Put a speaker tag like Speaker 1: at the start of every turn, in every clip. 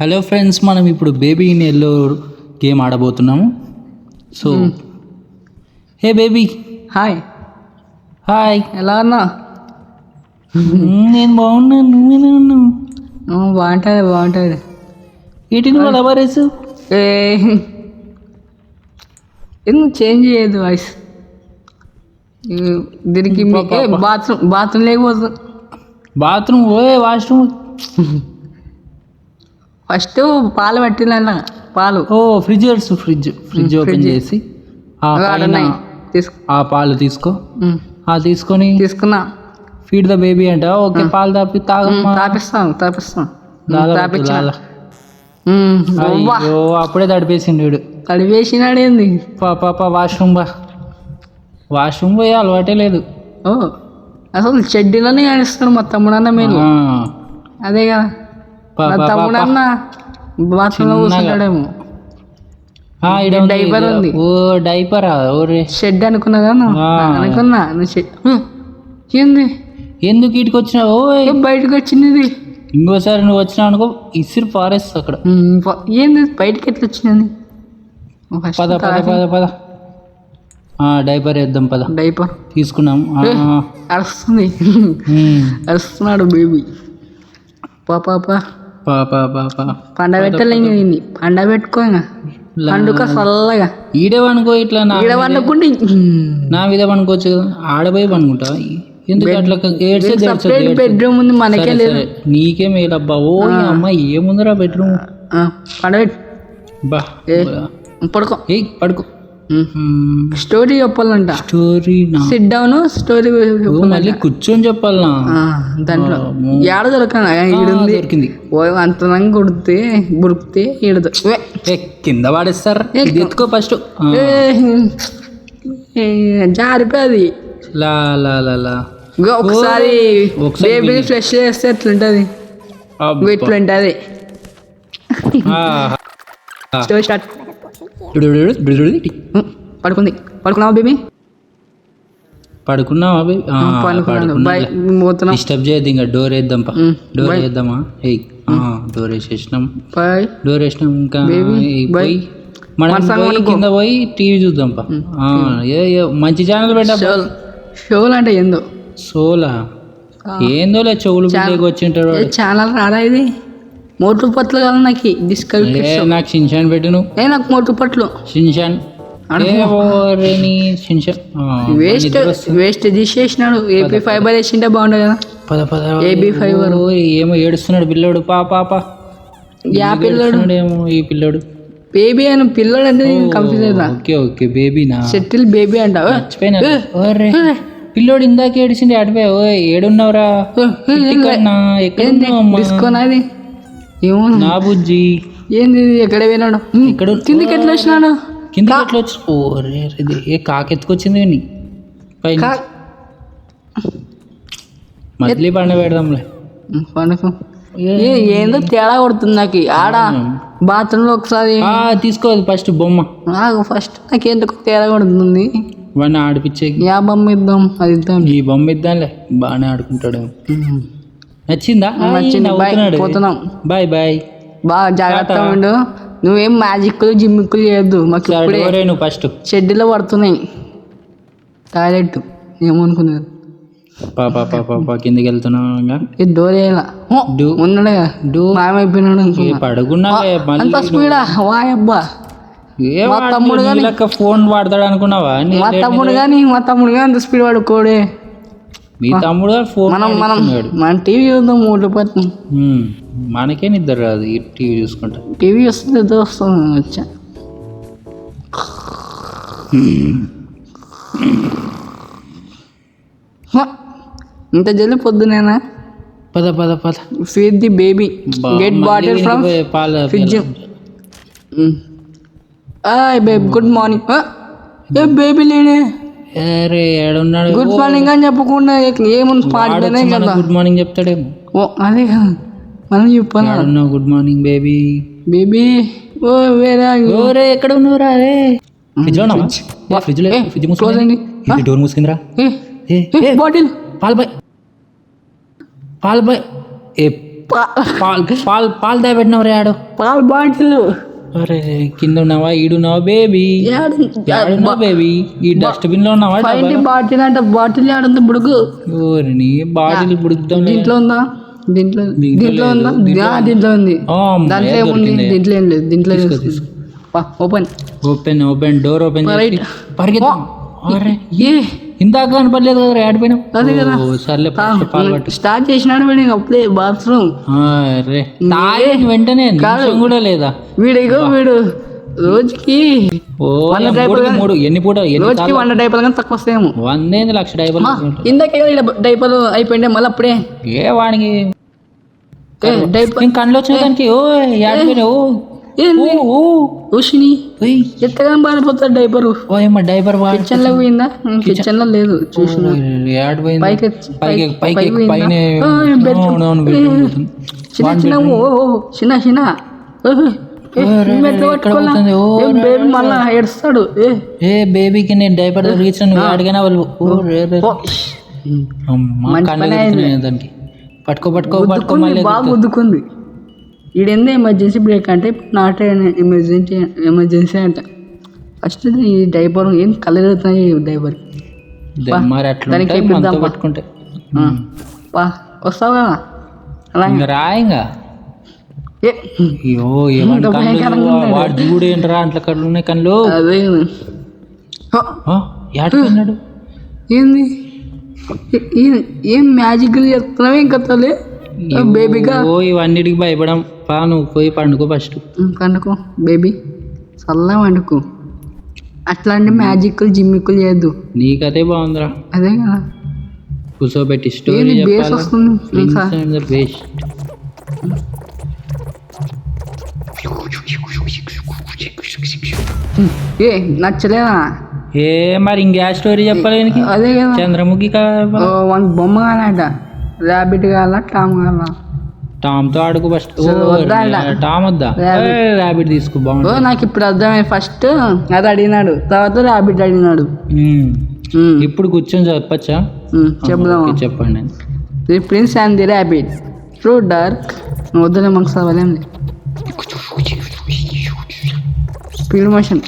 Speaker 1: Hello friends, మనం ఇప్పుడు baby in yellow game ఆడబోతున్నాము. So hey baby.
Speaker 2: Hi
Speaker 1: hi.
Speaker 2: ఎలా ఉన్నా?
Speaker 1: నేను బాగున్నాను, నువ్వేనా ఉన్నావు?
Speaker 2: బాగుంటుంది బాగుంటుంది.
Speaker 1: ఏంటి నువ్వు అలా వరేసు?
Speaker 2: ఎందుకు చేంజ్ చేయదు వాయిస్? దీనికి బాత్రూమ్ లేకపోతుంది.
Speaker 1: బాత్రూమ్ ఓయే వాష్రూమ్.
Speaker 2: ఫస్ట్ పాలు పట్టిన పాలు.
Speaker 1: ఓ ఫ్రిడ్జ్ ఫ్రిడ్జ్ ఓపెన్ చేసి ఆ పాలు తీసుకో.
Speaker 2: తీసుకున్నా.
Speaker 1: ఫీడ్ ద బేబీ అంట. ఓకే, పాలు
Speaker 2: తాపిస్తాం.
Speaker 1: అయ్యో, అప్పుడే తడిపేసిండు వీడు.
Speaker 2: తడిపేసినాడు ఏంది?
Speaker 1: పాప వాష్రూమ్ పోయి అలవాటే లేదు.
Speaker 2: ఓ అసలు చెడ్డీలోనే ఆడిస్తాడు మా తమ్ముడన్న. మేము అదే కదా, మా తమ్ముడన్న బాత్రూంలో కూర్చుంటాడేమో. డైపర్ ఉంది.
Speaker 1: ఓ డైపరా?
Speaker 2: షెడ్ అనుకున్నా ఏంది?
Speaker 1: ఎందుకు ఇటుకు వచ్చినావు?
Speaker 2: బయటకు వచ్చినది.
Speaker 1: ఇంకోసారి నువ్వు వచ్చినావు అనుకో, ఇసిరి పారేస్తా అక్కడ.
Speaker 2: ఏంది బయటకి ఎట్లా వచ్చినది?
Speaker 1: పద డైపర్ వేద్దాం.
Speaker 2: డైపర్
Speaker 1: తీసుకున్నాం.
Speaker 2: అరుస్తున్నాడు బేబీ. పండ పెట్టలే, పండ పెట్టుకో. పండుగ చల్లగా
Speaker 1: ఈడే పనుకో. ఇట్లా
Speaker 2: వండుకుంటే
Speaker 1: నా మీద పనుకోవచ్చు కదా, ఆడపోయి పనుకుంటా. ఎందుకు అట్లా?
Speaker 2: బెడ్రూమ్ ఉంది, మనకే లేదు.
Speaker 1: నీకే మేలబ్బా. ఓ అమ్మాయి ఏముందిరా బెడ్రూమ్.
Speaker 2: పండబెట్టు. పడుకో.
Speaker 1: పడుకో.
Speaker 2: స్టోరీ చెప్పాలంట.
Speaker 1: Story
Speaker 2: sit down. స్టోరీ
Speaker 1: మళ్ళీ కూర్చొని చెప్పాలనా?
Speaker 2: దాంట్లో ఏడ దొరికింది. అంత బురికితే ఈడదు.
Speaker 1: కింద పడేస్తారు. ఎత్తుకో ఫస్ట్.
Speaker 2: జారిపోయి ఒకసారి బేబీ ఫ్రెష్ చేస్తే ఎట్లుంటది? ఇట్లుంటది. Story start. పడుకున్నావా బేబీ?
Speaker 1: పడుకున్నావా బేబీ? డిస్టర్బ్ చేయద్దు. ఇంకా డోర్ వేద్దాంపా. డోర్ వేద్దామా? డోర్ వేసేసినాం. ఇంకా మనం కింద పోయి టీవీ చూద్దాంపా. మంచి ఛానల్ పెట్టా.
Speaker 2: షోలు అంటే ఏందో.
Speaker 1: షోలా ఏందో లే, చెవులు బిడ్డకి వచ్చింటారు.
Speaker 2: ఛానల్ రాదా ఇది? మోటు పట్లు కదా నాకు.
Speaker 1: నాకు షిన్షాన్ పెట్టు నువ్వు.
Speaker 2: నాకు మోటు పట్లు.
Speaker 1: షిన్షాన్
Speaker 2: వేస్ట్ తీసేసినాడు. ఏపీ ఫైబర్ వేసింటే బాగుండదు కదా. AB fibre.
Speaker 1: ఏమో ఏడుస్తున్నాడు పిల్లోడు. పాప
Speaker 2: యా పిల్లోడు?
Speaker 1: ఏమో ఈ పిల్లోడు
Speaker 2: బేబీ అని. పిల్లోడు అంటే కన్ఫ్యూజ్ అవుతా.
Speaker 1: ఓకే బేబీనా?
Speaker 2: సెటిల్ బేబీ అంట.
Speaker 1: పిల్లోడు ఇందాక ఏడిసిండే. అటుపై ఏడున్నావురా?
Speaker 2: తీసుకోనాది ఏమో.
Speaker 1: నా బుజ్జి
Speaker 2: ఏంది? ఎక్కడ పోయినాడు?
Speaker 1: ఇక్కడ
Speaker 2: కిందికి ఎట్లా వచ్చినాడు?
Speaker 1: కిందికి ఎట్లా వచ్చి? ఏ కాకెత్తుకొచ్చింది పైన. మళ్ళీ పండ పెడదాంలే.
Speaker 2: పండుకో. ఏందో తేడా కొడుతుంది నాకు. ఆడ బాత్రూమ్ లో ఒకసారి
Speaker 1: తీసుకోవాలి ఫస్ట్ బొమ్మ.
Speaker 2: ఫస్ట్ నాకేందుకు తేడా కొడుతుంది.
Speaker 1: వాడిని ఆడిపించే.
Speaker 2: యా బొమ్మ ఇద్దాం? అది ఇద్దాం.
Speaker 1: ఈ బొమ్మ ఇద్దాంలే, బాగానే ఆడుకుంటాడు. నచ్చిందా?
Speaker 2: పోతున్నాం.
Speaker 1: బాయ్.
Speaker 2: బాగా జాగ్రత్త ఉండు. నువ్వేం మ్యాజిక్లు జిమ్మిక్కులు చేయొద్దు. మాకు
Speaker 1: నువ్వు ఫస్ట్
Speaker 2: షెడ్యూల్లో పడుతున్నాయి. టాయిలెట్ ఏమనుకున్నారు?
Speaker 1: పాప కిందికి వెళ్తున్నా.
Speaker 2: డోర్ ఉన్నాడుగా. మాయమైపోయినాడు.
Speaker 1: పడుకున్నా
Speaker 2: అంత స్పీడా? వాయబ్బా.
Speaker 1: మా తమ్ముడు కానీ ఫోన్ వాడతాడు అనుకున్నావా?
Speaker 2: మా తమ్ముడు కానీ అంత స్పీడ్ వాడుకోడే.
Speaker 1: మీ తమ్ముడు ఫోన్.
Speaker 2: మనం టీవీ చూద్దాం. మూడు పట్టు.
Speaker 1: మనకే నిద్ర రాదు టీవీ చూసుకుంటా.
Speaker 2: టీవీ వస్తుంది, నిద్ర వస్తుంది. వచ్చా ఇంత జల్లి పొద్దునేనా?
Speaker 1: పద.
Speaker 2: Feed the baby. Get bottle from fridge. Baby good morning. Baby లేడే.
Speaker 1: ఏడున్నాడు?
Speaker 2: గుడ్ మార్నింగ్ అని చెప్పకుండా ఏముంది? పాడితేనే కదా
Speaker 1: గుడ్ మార్నింగ్ చెప్తాడేమో.
Speaker 2: అదే కదా మనం చెప్పాను.
Speaker 1: Good morning baby. ఎక్కడ ఉన్నావురా? Fridge door మూసుకుందిరా. బాటిల్ పాలు పాలు దాపెట్టినవు రే ఆడు.
Speaker 2: పాలు బాటిల్
Speaker 1: అరే కింద ఉన్నావా ఈడున్నావా బేబీ? ఏడున్నావా బేబీ? ఈ డస్ట్బిన్ లో ఉన్నావా?
Speaker 2: బాటిల్ అంటే బాటిల్ ఆడుంది బుడుగు.
Speaker 1: ఓరిని బాటిల్ బుడుకుతాం.
Speaker 2: దీంట్లో ఉందా? దీంట్లో ఉందా? దీంట్లో ఉంది. దాంట్లో ఏముంది? దీంట్లో ఏం లేదు. దీంట్లో open
Speaker 1: open open door open పరిగెత్తాం. అరే
Speaker 2: ఏ
Speaker 1: ఇందాక కనపడలేదు కదా ఆడిపోయినాం.
Speaker 2: అదే కదా.
Speaker 1: సర్లే పాలు పట్టు.
Speaker 2: స్టార్ట్ చేసినాడు వీడు అప్పుడే బాత్రూమ్.
Speaker 1: అరే తాగిన వెంటనే నిమిషం కూడా లేదా
Speaker 2: వీడు రోజుకి
Speaker 1: 3 ఎన్ని పూట
Speaker 2: రోజుకి 100 డైపర్లు కానీ తక్కువ వస్తాయేమో.
Speaker 1: 100 లక్ష డైపర్లు
Speaker 2: ఇందాకే డైపర్ అయిపోయిండే మళ్ళీ అప్పుడే
Speaker 1: ఏ వాడికి
Speaker 2: డైపర్
Speaker 1: కళ్ళు వచ్చిన దానికి ఓ ఆడిపోయినావు.
Speaker 2: ఎత్తగా పారిపోతాడు డైపర్.
Speaker 1: డైపర్
Speaker 2: కిచెన్ లో పోయిందా? కిచెన్ లో లేదు చూసిన చిన్న చిన్న బేబీ మళ్ళా ఏడుస్తాడు.
Speaker 1: ఏ బేబీకి నేను డైపర్ దొరికించిన అడిగినా వాళ్ళు దానికి పట్టుకో
Speaker 2: బాగా గుద్దుకుంది. ఈడెందో ఎమర్జెన్సీ బ్రేక్ అంటే నాట్ ఎమర్జెన్సీ అంట. ఫస్ట్ ఈ డైపర్ ఏం కలగలుగుతున్నాయి డైపర్.
Speaker 1: పట్టుకుంటే
Speaker 2: వస్తావు కదా అలా
Speaker 1: రాయంగా. వాడు చూడు ఏంటరా అట్లా కళ్ళు ఉన్నాయి కళ్ళు.
Speaker 2: అదే
Speaker 1: ఆడిపోయినాడు.
Speaker 2: ఏంది ఏం మ్యాజిక్ చెప్తున్నావే ఇంకా తల్లి బేబీగా.
Speaker 1: ఇవన్నిటికి భయపడం. నువ్వు పోయి పండుకో ఫస్ట్.
Speaker 2: పండుకో బేబీ చల్లగా పండుకో. అట్లాంటి మ్యాజిక్లు జిమ్మిక్కులు చేయొద్దు.
Speaker 1: నీకదే బాగుందిరా.
Speaker 2: అదే కదా
Speaker 1: కూర్చోబెట్టి స్టోరీ
Speaker 2: బేస్ వస్తుంది. ఏ నచ్చలేదా?
Speaker 1: ఏ మరి ఇంకే స్టోరీ చెప్పలేని.
Speaker 2: అదే కదా
Speaker 1: చంద్రముఖి
Speaker 2: బొమ్మ కావాలంట. ర్యాబిట్ కావాలా టామ్ కావాలా?
Speaker 1: టామ్ తో ఆడుకు ఫస్ట్. టామ్ వద్దా? ర్యాబిట్ తీసుకో బాగుంది.
Speaker 2: నాకు ఇప్పుడు అర్థమైంది. ఫస్ట్ అది అడిగినాడు, తర్వాత ర్యాబిట్ అడిగినాడు.
Speaker 1: ఇప్పుడు కూర్చొని చెప్పచ్చా?
Speaker 2: చెప్దాం.
Speaker 1: చెప్పండి.
Speaker 2: The prince and the rabbit through dark. వద్దులే మాకు చదవలేం. Speed motion.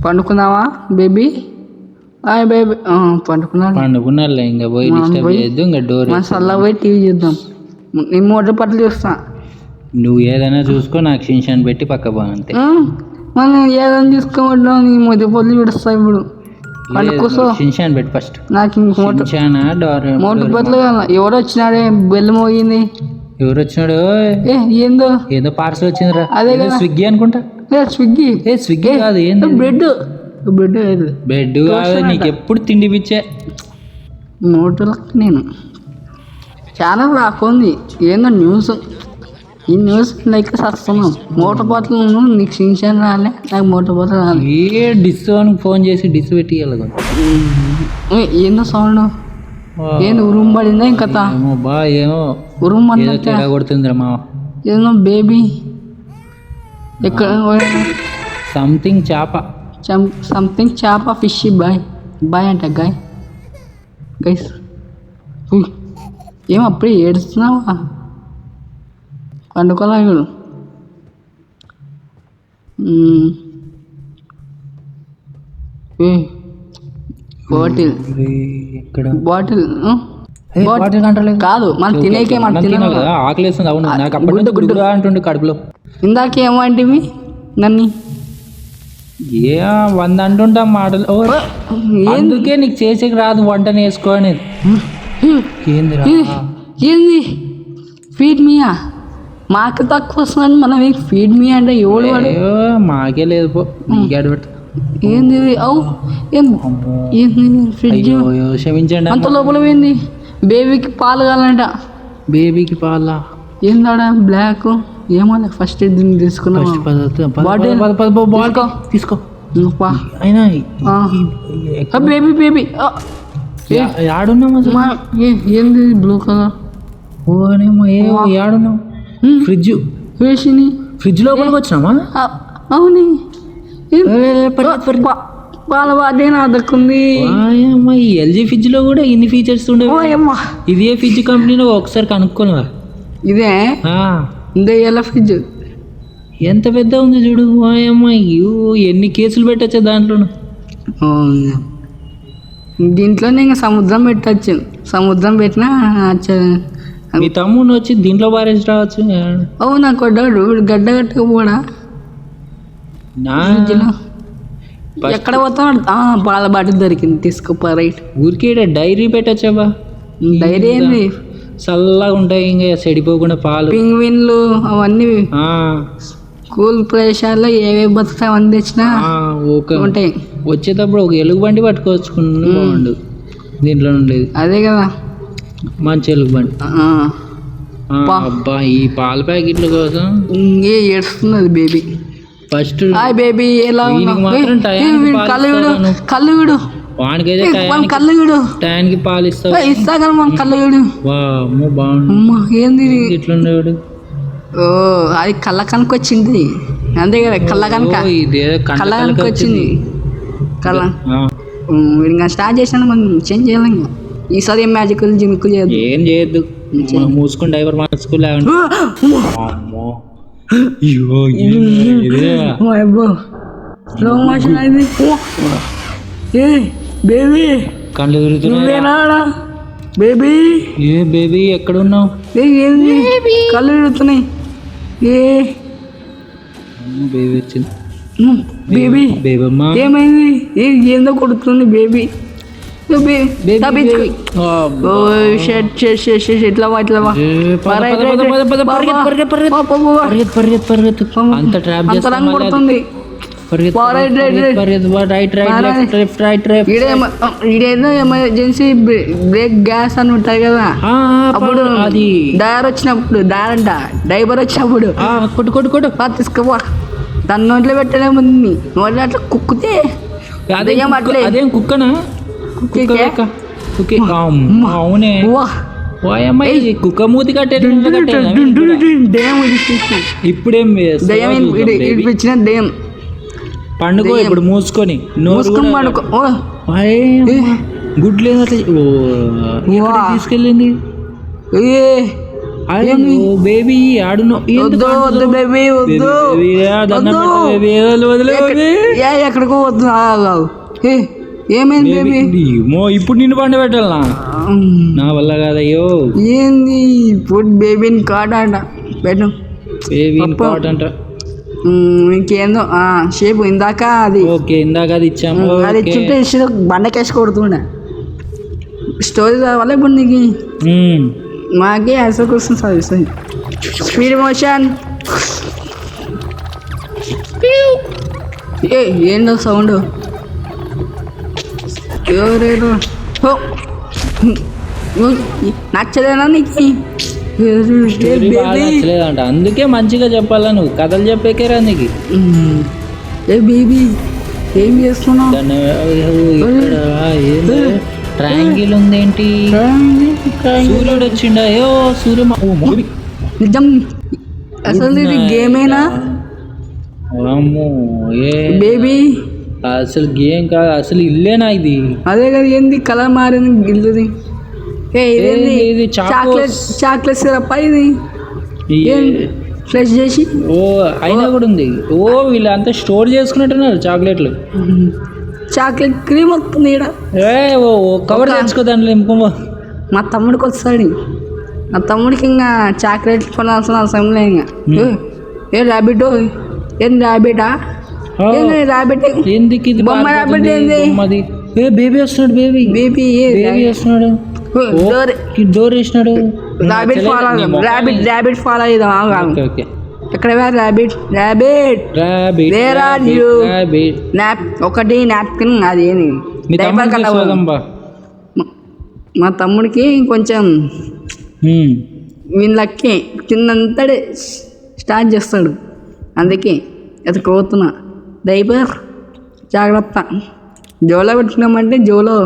Speaker 2: పండుకున్నావా బేబీ? బేబీ
Speaker 1: పండుకున్నారులే. ఇంకా పోయి డిస్టర్బ్ చేయొద్దు. ఇంకా డోర్
Speaker 2: చల్లగా పోయి టీవీ చూద్దాం. నేను మోటార్ పట్లు చూస్తా.
Speaker 1: నువ్వు ఏదైనా చూసుకో. నాకు షిన్షాన్ పెట్టి పక్క పోతే
Speaker 2: మనం ఏదైనా చూసుకోమంటాం. నీ మోటార్ పట్లు చూడుస్తా. ఇప్పుడు పండుకోసో
Speaker 1: షిన్షాన్ పెట్టి ఫస్ట్.
Speaker 2: నాకు మోటార్ పట్లు కావాలా? ఎవరు వచ్చినాడే? బెల్లు మోగింది.
Speaker 1: ఎవరు వచ్చినాడు?
Speaker 2: ఏందో
Speaker 1: పార్సల్ వచ్చిందిరా.
Speaker 2: అదే కదా
Speaker 1: స్విగ్గీ అనుకుంటా.
Speaker 2: స్విగ్గీ
Speaker 1: కాదు ఏంది?
Speaker 2: బ్రెడ్
Speaker 1: కాదు. నీకు ఎప్పుడు తిండి పిచ్చే.
Speaker 2: మోటార్లకు నేను ఛానల్ రాకుంది. ఏందో న్యూస్. ఈ న్యూస్ లైక్ వస్తున్నాం. మోటార్ పాటలు నీకు షిన్షాన్ రాలే, నాకు మోటార్ పాటలు రాలే.
Speaker 1: ఏ డిస్ అని ఫోన్ చేసి డిస్ పెట్టి
Speaker 2: ఏందో సౌండ్. ఏంది ఉరుము పడిందా? ఇంకా
Speaker 1: ఏమో
Speaker 2: ఉరుము
Speaker 1: కొడుతుందిరా మా.
Speaker 2: ఏదో బేబీ ఎక్కడ
Speaker 1: సంథింగ్ చేప.
Speaker 2: సంథింగ్ చేప ఫిష్ బాయ్ అంట గైస్. ఏం అప్పుడే ఏడుస్తున్నావా? పండుకోలే వీడు. బాటిల్ కాదు మనం తినేకే. మనం తినాలి
Speaker 1: కదా. ఆకలేస్తుంది. అవును నాకు అప్పుడు గుడ్డుగా అంటుండే కడుపులో.
Speaker 2: ఇందాకేమంటివి నన్ను?
Speaker 1: 100 అంటుంటాం మాటలు. అందుకే నీకు చేసేకి రాదు వంట నేర్చుకో అనేది.
Speaker 2: ఏంది ఫీడ్ మీయా? మాకు తక్కువ వస్తుందని మనం ఫీడ్ మీ అంటే ఎవడు వాడు?
Speaker 1: మాకే లేదు పో.
Speaker 2: ఏంది ఏంది ఫ్రిడ్జ్?
Speaker 1: క్షమించండి.
Speaker 2: అంత లోపల పోయింది. బేబీకి పాలు కావాలంట.
Speaker 1: బేబీకి పాలా?
Speaker 2: ఏందాడా బ్లాక్ ఏమో. ఫస్ట్ దీన్ని తీసుకున్నా.
Speaker 1: తీసుకో.
Speaker 2: అయినా బేబీ
Speaker 1: ఆడున్నామా?
Speaker 2: ఏంది బ్లూ కలర్?
Speaker 1: ఓనేమో ఆడున్నావు. ఫ్రిడ్జ్
Speaker 2: వేసిని
Speaker 1: ఫ్రిడ్జ్ లోపలికి వచ్చినామా?
Speaker 2: అవును. పాల బాటే నా దక్కుంది.
Speaker 1: అమ్మా ఈ ఎల్జీ ఫ్రిడ్జ్ లో కూడా ఇన్ని ఫీచర్స్ ఉండవు.
Speaker 2: ఓయమ్మా
Speaker 1: ఇది ఏ ఫ్రిడ్జ్ కంపెనీలో ఒకసారి కనుక్కోనా?
Speaker 2: ఇదే ఇందే ఎలా ఫ్రిడ్జ్
Speaker 1: ఎంత పెద్ద ఉంది చూడు. అమ్మా ఎన్ని కేసులు పెట్టచ్చా దాంట్లో.
Speaker 2: దీంట్లోనే ఇంకా సముద్రం పెట్టచ్చు. సముద్రం పెట్టినా
Speaker 1: మీ తమ్ముడు వచ్చి దీంట్లో బారేసి రావచ్చు.
Speaker 2: అవునా కొడ్డాడు గడ్డ కట్టకపోడా ఫ్రిడ్జ్లో ఎక్కడ పోతాడు? పాల బాటిల్ దొరికింది తీసుకోపా. రైట్
Speaker 1: ఊరికే డైరీ పెట్టచ్చబ్బా.
Speaker 2: డైరీ ఏంది?
Speaker 1: చల్లగా ఉంటాయి ఇంకా చెడిపోకుండా పాలు.
Speaker 2: పింగ్విన్లు అవన్నీ కూల్ ప్రదేశాల్లో ఏవే బతుకుతాయి అవన్నీ తెచ్చినా ఉంటాయి.
Speaker 1: వచ్చేటప్పుడు ఒక ఎలుగు బండి పట్టుకోవచ్చుకున్నా బాగుండు. దీంట్లో ఉండేది
Speaker 2: అదే కదా
Speaker 1: మంచి ఎలుగు బండి. అబ్బా ఈ పాల ప్యాకెట్ల కోసం
Speaker 2: ఏడుస్తున్నది బేబీ.
Speaker 1: ఫస్ట్
Speaker 2: బేబీ ఎలా కళ్ళు విడు
Speaker 1: వానికైతే
Speaker 2: కళ్ళు విడు
Speaker 1: టయానికి పాలు ఇస్తా
Speaker 2: కదా మన కళ్ళు విడు.
Speaker 1: బాగుంది.
Speaker 2: ఏంది
Speaker 1: ఇట్లుండేవాడు.
Speaker 2: ఓ అది కళ్ళ కనుక వచ్చింది. అంతే కదా కళ్ళ కనుక కళ్ళ కనుక వచ్చింది. కళ్ళ ఇంకా స్టార్ట్ చేసినా మనం చేంజ్ చేయాలి. ఇంకా ఈసారి ఏం మ్యాజిక్ జిమిక్కులు చేయద్దు.
Speaker 1: ఏం చేయొద్దు. మూసుకుని డైవర్ మార్చుకుని
Speaker 2: స్లో మోషన్ అది. ఏ బేబీ
Speaker 1: కళ్ళు తిరుగుతున్నాయి.
Speaker 2: బేబీ
Speaker 1: ఏ బేబీ ఎక్కడ ఉన్నావు?
Speaker 2: ఏంది కళ్ళు తిరుగుతున్నాయి.
Speaker 1: బేబీ వచ్చింది.
Speaker 2: బేబీ
Speaker 1: బేబమ్మా
Speaker 2: ఏమైంది? ఏందో కొడుతుంది బేబీ.
Speaker 1: అంత ట్రాప్
Speaker 2: కొడుతుంది. ఇదేదో ఎమర్జెన్సీ బ్రేక్ గ్యాస్ అని ఉంటాయి కదా. అప్పుడు అది డైవర్ వచ్చినప్పుడు డైవర్ వచ్చినప్పుడు తీసుకోవా దాని నోట్లో పెట్టలేముంది. నోట్లో అట్లా కుక్కితే
Speaker 1: అదేం కుక్కనా? అవునే కుక్క మూతి కట్టే ఇప్పుడేం
Speaker 2: ఇచ్చిన దయ్యం
Speaker 1: పండుగ ఇప్పుడు మూసుకొని గుడ్లు తీసుకెళ్ళింది. బేబీ ఆడును
Speaker 2: ఎక్కడికో వద్దు. ఏమైంది బేబీ?
Speaker 1: ఇప్పుడు నిన్ను పండ పెట్టాలనా? నా వల్ల కాదయ్యో.
Speaker 2: ఏంది ఇప్పుడు బేబీని కాట్ అంట పెట్టు.
Speaker 1: బేబీని కాట్ అంట.
Speaker 2: ఇంకేందో షేప్ ఇందాక అది
Speaker 1: ఇచ్చాము.
Speaker 2: అది ఇచ్చుంటే బండకేసి కొడుతుండే. స్టోరీ వల్ల ఇప్పుడు నీకు మాకే ఆన్సర్ క్వశ్చన్ చదివిస్తాయి. స్పీడ్ మోషన్ ఏంటో సౌండ్ ఎవరేదో నచ్చలేనా నీకు?
Speaker 1: నచ్చలేదంట. అందుకే మంచిగా చెప్పాలా నువ్వు కథలు చెప్పేకేరా నీకు.
Speaker 2: బేబీ ఏం చేస్తున్నావు?
Speaker 1: ట్రయాంగిల్ ఉందేంటి? సూర్యుడు వచ్చిండా?
Speaker 2: నిజం అసలు ఇది గేమేనా బేబీ?
Speaker 1: అసలు గేమ్ కాదు, అసలు ఇల్లేనా ఇది?
Speaker 2: అదే కదా. ఏంది కలర్ మారింది ఇల్లుది? చాక్లెట్ సిరప్ ఇది ఫ్రెష్ చేసి
Speaker 1: అయినా కూడా ఉంది. వీళ్ళు అంతా స్టోర్ చేసుకున్నట్టున్నారు చాక్లెట్లు.
Speaker 2: చాక్లెట్ క్రీమ్ వస్తుంది ఇక్కడ.
Speaker 1: కవర్ తెచ్చుకో దాంట్లో నింపమా.
Speaker 2: మా తమ్ముడికి వస్తాడు. మా తమ్ముడికి ఇంకా చాక్లెట్ కొనాల్సిన అవసరం లేదు. ఇంకా ఏ ర్యాబిట్ ఏం ర్యాబిటా? ర్యాబిట్
Speaker 1: ఎందుకు
Speaker 2: బొమ్మ ర్యాబిట్ ఏంది?
Speaker 1: బేబీ వస్తున్నాడు. బేబీ వస్తున్నాడు. డోర్ వేసినాడు.
Speaker 2: ర్యాబిట్ ఫాలో అయిదాం. ఎక్కడ ర్యాబిట్ వేర్ ఆర్ యు? ఒకటి నాప్కిన్ అది మా తమ్ముడికి కొంచెం వీళ్ళకి కిందంతడే స్టార్ట్ చేస్తాడు. అందుకే ఎత్తుకోతున్నా. డైపర్ జాగ్రత్త. జోలో పెట్టుకున్నామంటే జోలో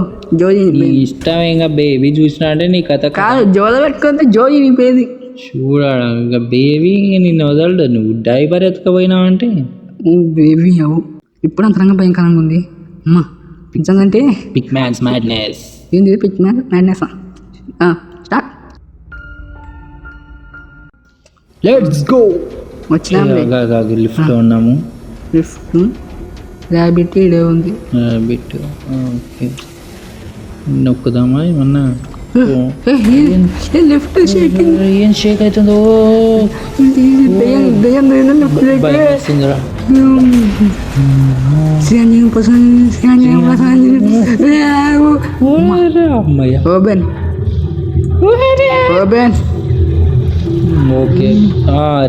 Speaker 1: ఇష్టం. ఇంకా బేబీ చూసినా అంటే నీ కథ
Speaker 2: కాదు. జోలో పెట్టుకుంటే జో వినిపోయేది.
Speaker 1: చూడాలి ఇంకా బేబీ నిన్ను వదలడు. నువ్వు డైపర్ ఎత్తుకపోయినావు అంటే
Speaker 2: బేబీ అవు ఇప్పుడు అంతరంగా భయంకరంగా ఉంది. అమ్మా పిజ్జా అంటే
Speaker 1: పిక్ మ్యాన్స్ మ్యాడ్నెస్.
Speaker 2: ఏంది pick madness. Start.
Speaker 1: Let's go.
Speaker 2: వచ్చినాం
Speaker 1: లిఫ్ట్ లో ఉన్నాము.
Speaker 2: లిఫ్ట్ ర్యాబిట్ ఇడే ఉంది.
Speaker 1: బిట్ ఓకే నొక్కుదామా ఏమన్నా?
Speaker 2: Lift shaking.
Speaker 1: ఏం షేక్ అవుతుందో భయం వేస్తుందిరా. అమ్మయ్య
Speaker 2: ఓపెన్ ఓపెన్.
Speaker 1: ఓకే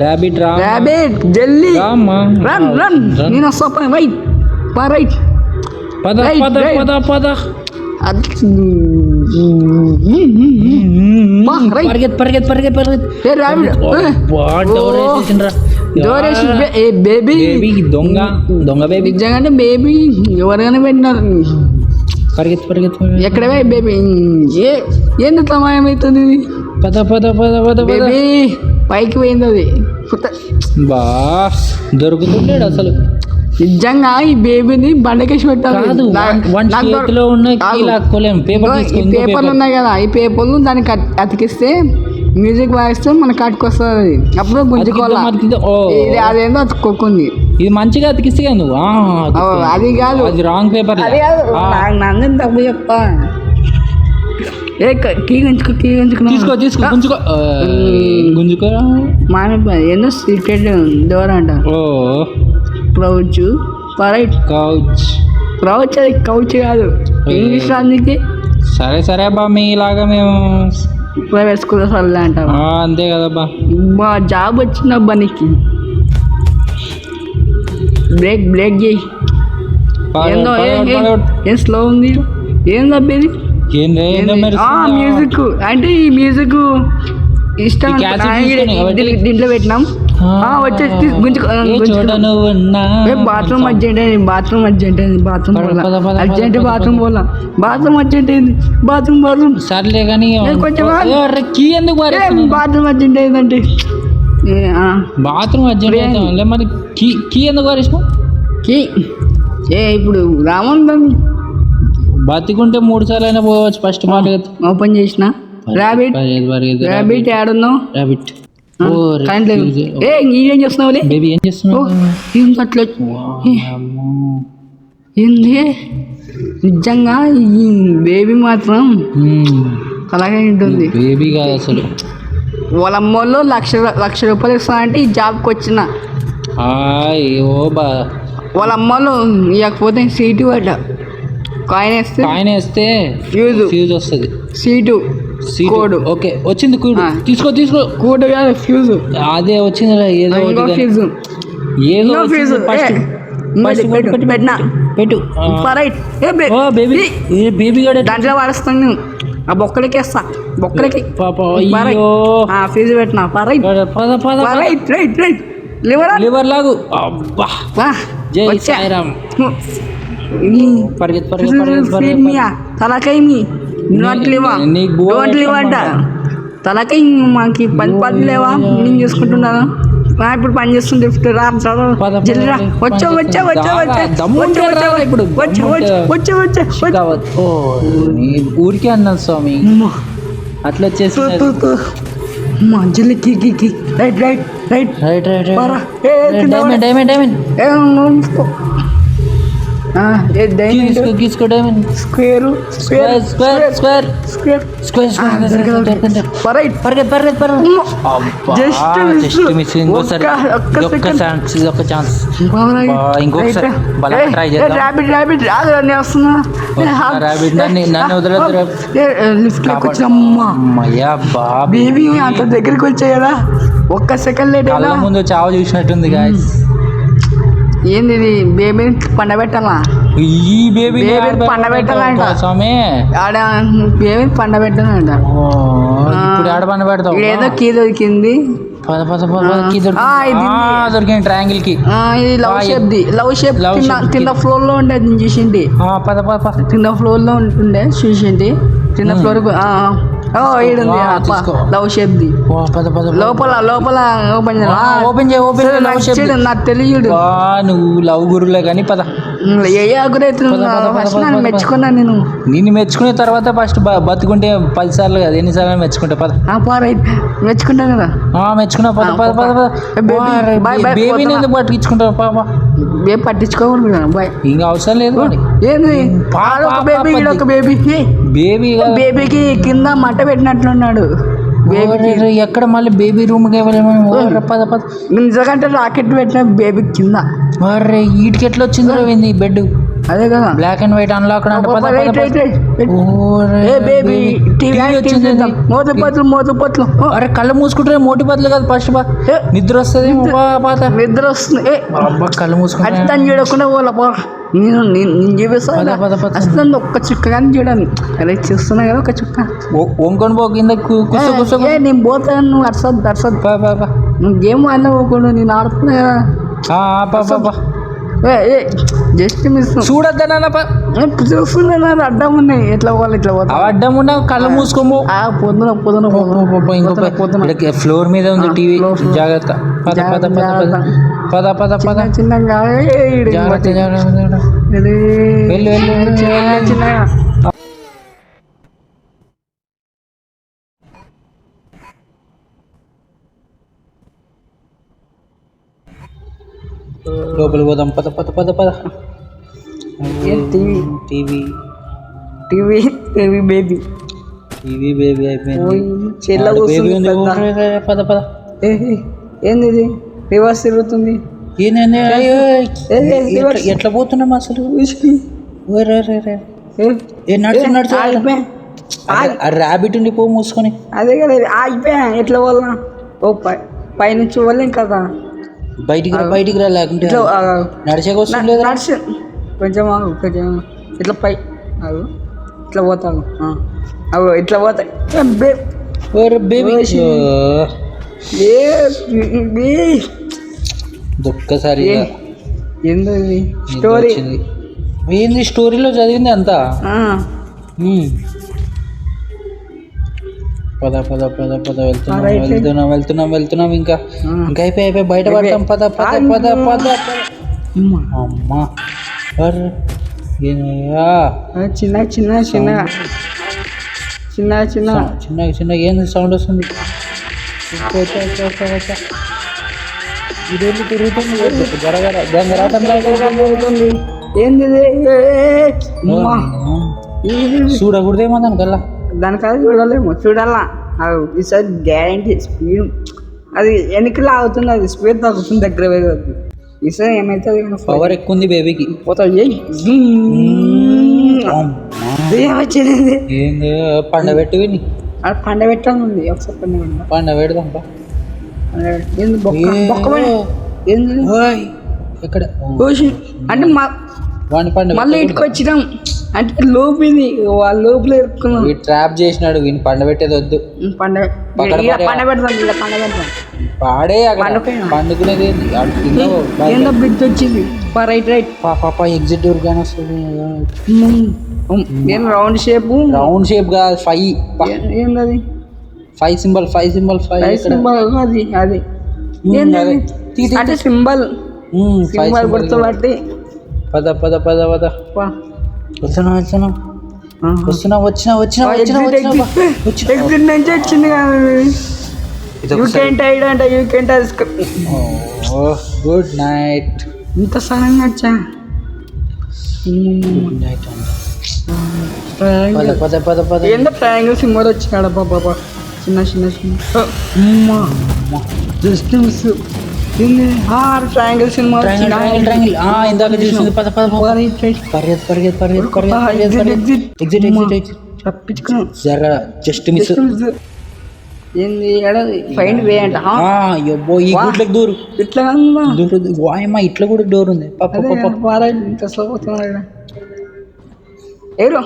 Speaker 1: ర్యాబిట్ రా.
Speaker 2: ర్యాబిట్ జల్దీ
Speaker 1: రామ్మా.
Speaker 2: Run run. నేను వస్తా. రైట్ రైట్
Speaker 1: పద పద పద పద. పరిగెత్ పరిగెత్ పరిగెత్ పరిగెత్.
Speaker 2: బేబీ
Speaker 1: దొంగ దొంగ బేబీ.
Speaker 2: నిజంగా బేబీ ఎవరైనా పెట్టినారు.
Speaker 1: పరిగెత్ పరిగెత్.
Speaker 2: ఎక్కడవే బేబీ? ఏంది మాయమవుతుంది?
Speaker 1: పద పద పద పద
Speaker 2: బేబీ పైకి పోయింది అది.
Speaker 1: బా దొరుకుతుంటాడు అసలు.
Speaker 2: నిజంగా ఈ బేబీని బండకేసి పెట్టాలి.
Speaker 1: చేతిలో ఉన్న
Speaker 2: పేపర్లు ఉన్నాయి కదా, ఈ పేపర్లు దానికి అతికిస్తే మ్యూజిక్ వాయిస్తే మనకి కట్టుకొస్తుంది. అప్పుడు గుంజుకోవాలి. అదేందో అతుక్కోకుంది.
Speaker 1: ఇది మంచిగా అతికిస్తే నువ్వు
Speaker 2: అది కాదు,
Speaker 1: అది రాంగ్ పేపర్.
Speaker 2: నన్ను తప్పు చెప్తా.
Speaker 1: తీసుకో తీసుకో గుంజుకో గుంజుకో.
Speaker 2: ఏందో సీక్రెట్ డోర్ అంట.
Speaker 1: ఓ
Speaker 2: క్రౌచ్ రైట్. క్రౌచ్ అది కౌచ్ కాదు ఇంగ్లీష్ అందుకే.
Speaker 1: సరే సరే అబ్బా మీలాగా మేము
Speaker 2: ప్రైవేట్ స్కూల్ చల్లే అంట.
Speaker 1: అంతే కదబ్బా.
Speaker 2: మా జాబ్ వచ్చిందబ్బా నీకు. బ్రేక్ బ్రేక్ చేయి. ఏందో ఏం స్లో ఉంది. ఏందబ్బా ఇది? మ్యూజిక్ అంటే ఈ మ్యూజిక్ ఇష్టం. దీంట్లో పెట్టినాం. వచ్చేసి బాత్రూమ్ అర్జెంట్ అయింది. బాత్రూమ్ అర్జెంట్ అయింది. Bathroom urgent. బాత్రూమ్ పోలా. బాత్రూమ్ అర్జెంట్ అయింది. బాత్రూమ్ బాత్రూమ్
Speaker 1: సర్లే కానీ
Speaker 2: కొంచెం బాత్రూమ్ అర్జెంట్ అయిందంటే
Speaker 1: బాత్రూమ్ అర్జెంట్ మరి కీ ఎందుకు వారేసిన?
Speaker 2: కీ ఇప్పుడు రాముందని
Speaker 1: బతికుంటే 3 సార్లు అయినా పోవచ్చు. ఫస్ట్ మాట
Speaker 2: ఓపెన్ చేసిన. Rabbit rabbit యాడున్నావు?
Speaker 1: ర్యాబిట్
Speaker 2: ఏం చేస్తున్నావు?
Speaker 1: బేబీ ఏం చేస్తున్నావు?
Speaker 2: ఏం అట్లా ఏంది? నిజంగా ఈ బేబీ మాత్రం అలాగే ఉంటుంది.
Speaker 1: బేబీ కాదు అసలు.
Speaker 2: వాళ్ళ అమ్మోళ్ళు లక్ష రూపాయలు ఇస్తా అంటే ఈ జాబ్కి వచ్చిన. వాళ్ళ అమ్మోళ్ళు ఇవ్వకపోతే సీటు పడ్డ కాయిన్ వేస్తే ఫ్యూజ్ వస్తుంది. Seat code. ఓకే
Speaker 1: వచ్చింది కోడ్. తీసుకో తీసుకో.
Speaker 2: కోడ్ కాదు ఫ్యూజ్.
Speaker 1: అదే వచ్చింది.
Speaker 2: ఫ్యూజ్
Speaker 1: ఏదో
Speaker 2: ఫ్యూజ్ పెట్టినా
Speaker 1: పెట్టు. బేబీ
Speaker 2: దాంట్లో వాడుస్తాను. ఆ బొక్కలకి వేస్తా. బొక్కలకి ఫ్యూజ్ పెట్టినా. Right right right.
Speaker 1: లివర్ లాగు. జై సాయిరామ్. పరిగెత్
Speaker 2: తలకాయ అంట. తలకాయ మాకి పని లేవా? నేను చూసుకుంటున్నాను. ఇప్పుడు పని చేస్తుంది. లిఫ్ట్ రా జల్దిరా. వచ్చా వచ్చా వచ్చా వచ్చా వచ్చా.
Speaker 1: ఊరికే అన్నాను స్వామి. అట్లా వచ్చేసి
Speaker 2: right right right
Speaker 1: right right.
Speaker 2: Diamond diamond diamond.
Speaker 1: గీసుకో diamond.
Speaker 2: Square square square square square square square. Right పరిగెత్ పరిగెత్ పరిగెత్.
Speaker 1: Just missing. ఒక్క ఛాన్స్. ఇంకొకసారి ట్రై చేద్దాం.
Speaker 2: ర్యాబిట్ ర్యాబిట్ వస్తున్నా.
Speaker 1: ర్యాబిట్ నన్ను వదలదు.
Speaker 2: లిఫ్ట్ లోకి వచ్చామ్మా.
Speaker 1: అమ్మయ్యా బాబా.
Speaker 2: బేబీ అంత దగ్గరికి వచ్చాయి కదా. ఒక్క సెకండ్ లేట్
Speaker 1: కళ్ళ ముందు చావు చూసినట్టుంది గాయస్.
Speaker 2: ఏంది ఇది? బేబీ పండబెట్టాలా?
Speaker 1: ఈ బేబీ
Speaker 2: పండబెట్టాలంట స్వామి. ఆడ బేబీ పండబెట్టాలంట.
Speaker 1: ఇప్పుడు ఆడ పండబెడతావు.
Speaker 2: ఏదో కీ దొరికింది.
Speaker 1: దొరికింది ట్రయాంగిల్ కి.
Speaker 2: ఇది love shape the. Love shape కింద ఫ్లోర్ లో ఉండే చూసింది. కింద ఫ్లోర్ లో ఉంటుండే చూసింది. కింద ఫ్లోర్ లవ్ షేప్ ది. లోపల లోపల ఓపెన్
Speaker 1: ఓపెన్ చేయి.
Speaker 2: నాకు తెలియదు.
Speaker 1: నువ్వు లవ్ గురులే కానీ పద.
Speaker 2: ఏ ఆగురైతుంది ఫస్ట్ నన్ను మెచ్చుకున్నా నేను
Speaker 1: నిన్ను మెచ్చుకునే తర్వాత ఫస్ట్ బతుకుంటే 10 సార్లు కదా ఎన్నిసార్లు మెచ్చుకుంటా పద
Speaker 2: మెచ్చుకుంటా కదా
Speaker 1: మెచ్చుకున్నా పద పద పద పద బేబీని ఎందుకు పట్టించుకుంటావు పాప
Speaker 2: బేబీ పట్టించుకోకూడదు కదా బాయ్
Speaker 1: ఇంకా అవసరం లేదు
Speaker 2: ఏంది బేబీ బేబీకి కింద మట్ట పెట్టినట్లున్నాడు
Speaker 1: ఎక్కడ మళ్ళీ బేబీ రూమ్ పద పద
Speaker 2: నిజంగా రాకెట్ పెట్టిన బేబీ కింద
Speaker 1: అరే వీటికి ఎట్లా వచ్చింది బెడ్
Speaker 2: అదే కదా
Speaker 1: బ్లాక్ అండ్ వైట్ అన్లాక్
Speaker 2: మోతుపట్లు
Speaker 1: అరే కళ్ళు మూసుకుంటే మోటిపట్లు కదా ఫస్ట్ నిద్ర వస్తుంది
Speaker 2: నిద్ర వస్తుంది
Speaker 1: కళ్ళు మూసుకుంటే
Speaker 2: అట్లా చూడకుండా పోలపో నేను చూపిస్తాను ఒక్క చుక్క కానీ చూడండి అరే చూస్తున్నా కదా ఒక చుక్క
Speaker 1: వంకొని పో కింద
Speaker 2: నేను పోతాను నువ్వు అర్సద్ నువ్వు గేమ్ ఆడినా పోకుండా నేను ఆడుతున్నా కదా జస్ట్ మిస్
Speaker 1: చూడొద్దనా
Speaker 2: చూస్తున్నా అడ్డం ఉన్నాయి ఎట్లా పోవాలి ఇట్లా పోతా
Speaker 1: అడ్డం ఉన్నా కళ్ళు మూసుకోము
Speaker 2: పొద్దున
Speaker 1: ఫ్లోర్ మీద ఉంది టీవీ జాగ్రత్త పద పద పద పద పద పద
Speaker 2: చిన్నగా
Speaker 1: జాగ్రత్త జాగ్రత్త వెళ్ళు వెళ్ళు
Speaker 2: చిన్నగా
Speaker 1: లోపలికి పోదాం పద పద పద పద
Speaker 2: TV
Speaker 1: TV
Speaker 2: TV TV baby
Speaker 1: TV baby అయిపోయింది
Speaker 2: చెల్ల
Speaker 1: బేబీ ఉంది పద పద
Speaker 2: ఏంది ఇది రివర్స్ తిరుగుతుంది
Speaker 1: ఎట్లా పోతున్నాం అసలు నడుచు నడుచు ర్యాబిట్ ఉండి పో మూసుకొని
Speaker 2: అదే కదా ఆగిపోయా ఎట్లా వల్ల ఓ పైనుంచి వల్ల ఇంకా
Speaker 1: బయటికి రా లేకుంటే నడిచేకొస్తుంది లేదా
Speaker 2: నడిచి కొంచెం ఇట్లా పై అవు ఇట్లా పోతాను అవు ఇట్లా పోతాయి
Speaker 1: ఒక్కసారి
Speaker 2: ఏంది స్టోరీ
Speaker 1: ఏంది స్టోరీలో చదివింది అంతా పద పద పద పద వెళ్తున్నాం ఇంకా అయిపోయి బయట పడతాం పద పద పద పద అమ్మా
Speaker 2: చిన్న చిన్న చిన్న చిన్న చిన్న
Speaker 1: చిన్న చిన్న ఏంది సౌండ్ వస్తుంది ఇదేంటి తిరుగుతుంది
Speaker 2: జరగరాటండి ఏంది
Speaker 1: చూడకూడదేమో దానికల్లా
Speaker 2: దానికల్లా చూడాలా ఈసారి గ్యారంటీ స్పీడ్ అది వెనకలా అవుతుంది అది స్పీడ్ తగ్గుతుంది దగ్గర పోతుంది ఈసారి ఏమైతుంది
Speaker 1: పవర్ ఎక్కువ ఉంది బేబీకి
Speaker 2: పోతావు వచ్చింది
Speaker 1: ఏంది పండబెట్టి విని
Speaker 2: పండబెట్టాలి ఉంది ఒకసారి
Speaker 1: పండబెడదాం
Speaker 2: ఏంది బొక్క ఏంది
Speaker 1: ఎక్కడ
Speaker 2: అంటే
Speaker 1: వాడిని
Speaker 2: మళ్ళీ ఇంటికి వచ్చినాం అంటే లోపు ఇది వాళ్ళ లోపల ఇరుక్కున్నాం
Speaker 1: ట్రాప్ చేసినాడు వీని పండబెట్టేది వద్దు పాడే పండుకునేది
Speaker 2: ఏందో బ్రిడ్జ్ వచ్చింది రైట్
Speaker 1: పాప ఎగ్జిట్ డోర్ కానీ వస్తుంది
Speaker 2: ఏం రౌండ్ షేప్
Speaker 1: కాదు 5
Speaker 2: ఏంది
Speaker 1: 5 సింబల్
Speaker 2: అది అది అంటే సింబల్ గుర్తుపట్టి
Speaker 1: పద పద పద పద వస్తున్నా వచ్చిన గుడ్ నైట్
Speaker 2: ఇంత సడన్గా వచ్చా
Speaker 1: గుడ్ నైట్ పద పద పద
Speaker 2: ఏందో ట్రయాంగిల్ సింబల్ వచ్చాడు బాబా చిన్న జస్ట్ మిస్ ట్రయాంగిల్ సినిమా
Speaker 1: ఇందాక చూసింది పద పద
Speaker 2: తప్పించుకున్నాం
Speaker 1: జస్ట్ మిస్
Speaker 2: ఏంది ఫైండ్ వే అంట
Speaker 1: ఈ గుడ్లకు దూరు
Speaker 2: ఇట్లా
Speaker 1: వాయమ్మా ఇట్లా కూడా డోర్ ఉంది
Speaker 2: ఇంత స్లో పోతున్నాడు ఏరో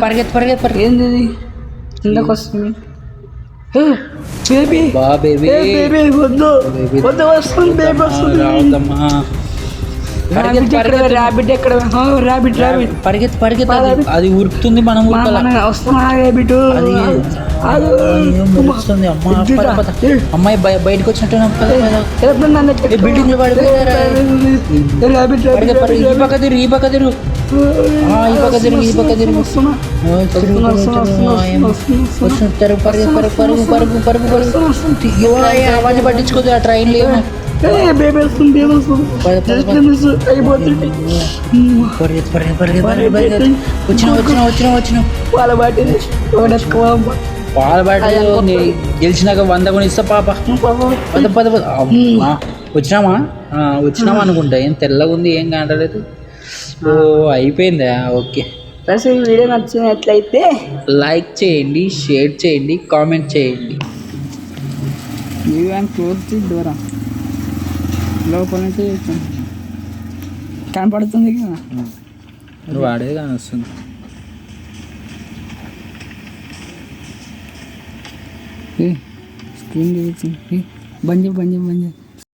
Speaker 2: పరిగెత్తి ఏంది కిందకు వస్తుంది ర్యాబిట్ ఎక్కడ ర్యాబిట్
Speaker 1: పరిగెత్తి అది ఉరుకుతుంది మనం
Speaker 2: వస్తున్నా ర్యాబిట్
Speaker 1: వస్తుంది అమ్మా అమ్మాయి బయటకు వచ్చినట్టు బిల్డింగ్ లో పడిపోయారా ఈ పక్క తిరుగు ఈ పక్క తిరుగు ఈ పక్క తిరుగు ఈ పక్క తిరుగు పరుగు పరుగు పరుగు పరుగు పరుగు పరుగు అవన్నీ పట్టించుకోదు ఆ ట్రైన్ లో వచ్చిన పాల బాటి గెలిచినాక 100 కొని ఇస్తా పాప పద వచ్చినామా అనుకుంటా ఏం తెల్లగా ఉంది ఏం కాంటలేదు ఓ అయిపోయిందా ఓకే
Speaker 2: ఫ్రెండ్స్ ఈ వీడియో నచ్చినట్లయితే
Speaker 1: లైక్ చేయండి షేర్ చేయండి కామెంట్ చేయండి
Speaker 2: క్లోజ్ డోరా లోపల నుంచి కనపడుతుంది కదా
Speaker 1: వాడేది కానీ వస్తుంది
Speaker 2: స్క్రీన్ బంద్ చేయి